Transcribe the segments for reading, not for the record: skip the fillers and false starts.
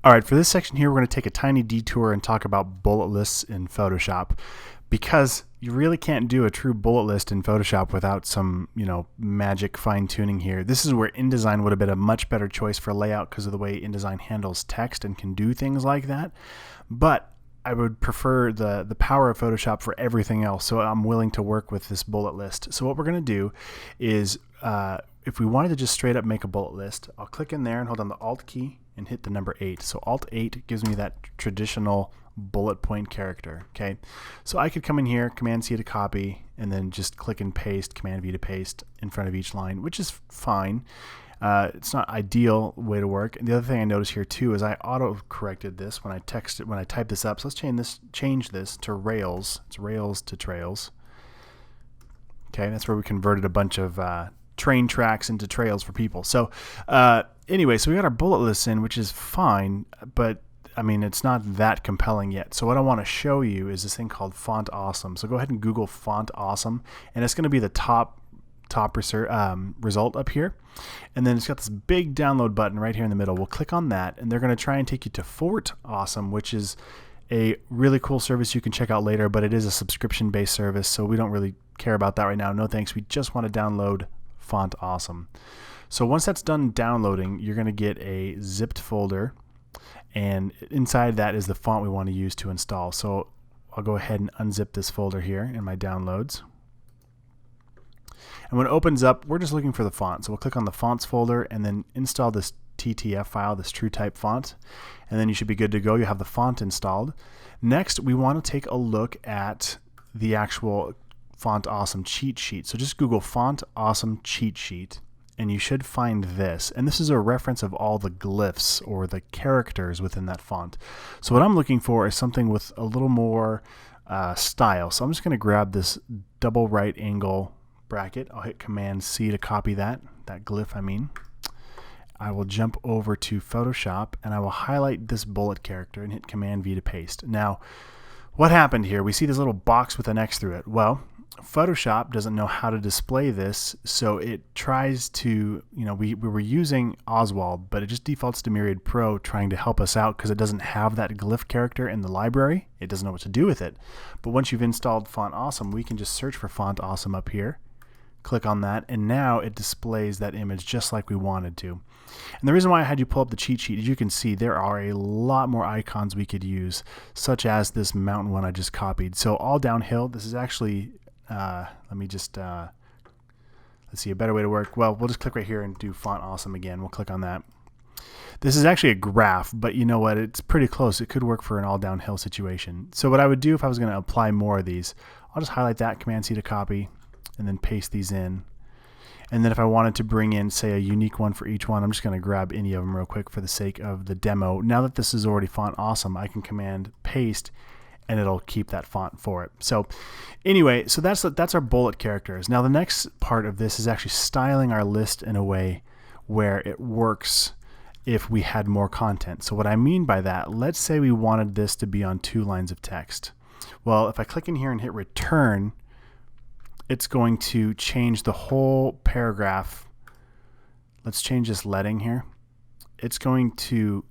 All right, for this section here, we're going to take a tiny detour and talk about bullet lists in Photoshop, because you really can't do a true bullet list in Photoshop without some, magic fine tuning here. This is where InDesign would have been a much better choice for layout because of the way InDesign handles text and can do things like that. But I would prefer the power of Photoshop for everything else, so I'm willing to work with this bullet list. So what we're going to do is, if we wanted to just straight up make a bullet list, I'll click in there and hold down the Alt key and hit the number 8. So Alt 8 gives me that traditional bullet point character. Okay, so I could come in here, Command C to copy, and then just click and paste, Command V to paste in front of each line, which is fine. It's not ideal way to work. And the other thing I notice here too is I auto corrected this when I type this up. So let's change this to Rails. It's Rails to Trails. Okay, that's where we converted a bunch of train tracks into trails for people. So anyway, so we got our bullet lists in, which is fine, but I mean, it's not that compelling yet. So what I want to show you is this thing called Font Awesome. So go ahead and Google Font Awesome, and it's going to be the top result up here. And then it's got this big download button right here in the middle. We'll click on that, and they're going to try and take you to Fort Awesome, which is a really cool service you can check out later, but it is a subscription-based service, so we don't really care about that right now. No thanks. We just want to download Font Awesome. So once that's done downloading, you're going to get a zipped folder, and inside that is the font we want to use to install. So I'll go ahead and unzip this folder here in my downloads. And when it opens up, we're just looking for the font. So we'll click on the fonts folder and then install this TTF file, this true type font, and then you should be good to go. You have the font installed. Next, we want to take a look at the actual Font Awesome cheat sheet. So just Google Font Awesome cheat sheet, and you should find this. And this is a reference of all the glyphs or the characters within that font. So what I'm looking for is something with a little more style. So I'm just going to grab this double right angle bracket. I'll hit Command C to copy that glyph I mean. I will jump over to Photoshop and I will highlight this bullet character and hit Command V to paste. Now, what happened here? We see this little box with an X through it. Well, Photoshop doesn't know how to display this, so it tries to, we were using Oswald, but it just defaults to Myriad Pro trying to help us out because it doesn't have that glyph character in the library. It doesn't know what to do with it. But once you've installed Font Awesome, we can just search for Font Awesome up here. Click on that, and now it displays that image just like we wanted to. And the reason why I had you pull up the cheat sheet is you can see there are a lot more icons we could use, such as this mountain one I just copied. So all downhill, this is actually, let me just, let's see, a better way to work. Well, we'll just click right here and do Font Awesome again. We'll click on that. This is actually a graph, but you know what? It's pretty close. It could work for an all downhill situation. So what I would do if I was going to apply more of these, I'll just highlight that, Command C to copy, and then paste these in. And then if I wanted to bring in, say, a unique one for each one, I'm just going to grab any of them real quick for the sake of the demo. Now that this is already Font Awesome, I can Command Paste, and it'll keep that font for it. So anyway, so that's our bullet characters. Now the next part of this is actually styling our list in a way where it works if we had more content. So what I mean by that, let's say we wanted this to be on 2 lines of text. Well, if I click in here and hit return, it's going to change the whole paragraph. Let's change this leading here. It's going to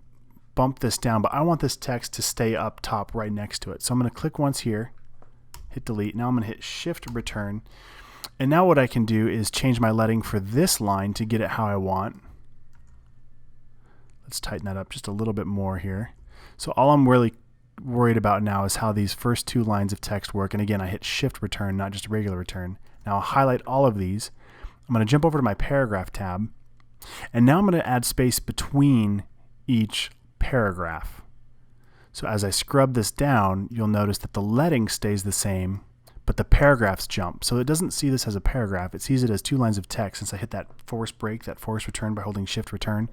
bump this down, but I want this text to stay up top right next to it. So I'm going to click once here, hit delete. Now I'm going to hit shift return. And now what I can do is change my leading for this line to get it how I want. Let's tighten that up just a little bit more here. So all I'm really worried about now is how these first 2 lines of text work. And again, I hit shift return, not just regular return. Now I'll highlight all of these. I'm going to jump over to my paragraph tab, and now I'm going to add space between each paragraph. So as I scrub this down, you'll notice that the leading stays the same, but the paragraphs jump. So it doesn't see this as a paragraph. It sees it as 2 lines of text since I hit that force break, that force return by holding shift return.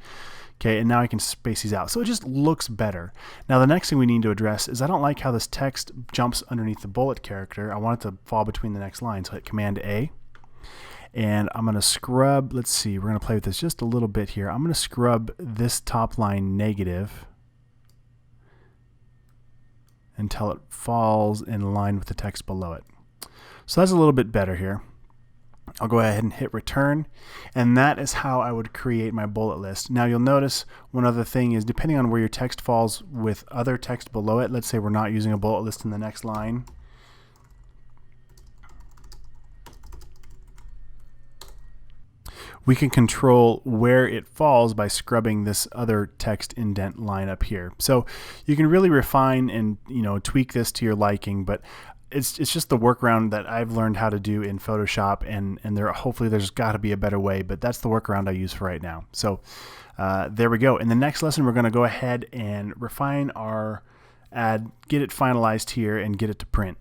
Okay, and now I can space these out. So it just looks better. Now the next thing we need to address is I don't like how this text jumps underneath the bullet character. I want it to fall between the next line. So hit Command A. And I'm going to scrub, let's see, we're going to play with this just a little bit here. I'm going to scrub this top line negative until it falls in line with the text below it. So that's a little bit better here. I'll go ahead and hit return, and that is how I would create my bullet list. Now you'll notice one other thing is, depending on where your text falls with other text below it, let's say we're not using a bullet list in the next line, we can control where it falls by scrubbing this other text indent line up here. So you can really refine and tweak this to your liking, but it's just the workaround that I've learned how to do in Photoshop, and hopefully there's got to be a better way, but that's the workaround I use for right now. So there we go. In the next lesson, we're going to go ahead and refine our ad, get it finalized here, and get it to print.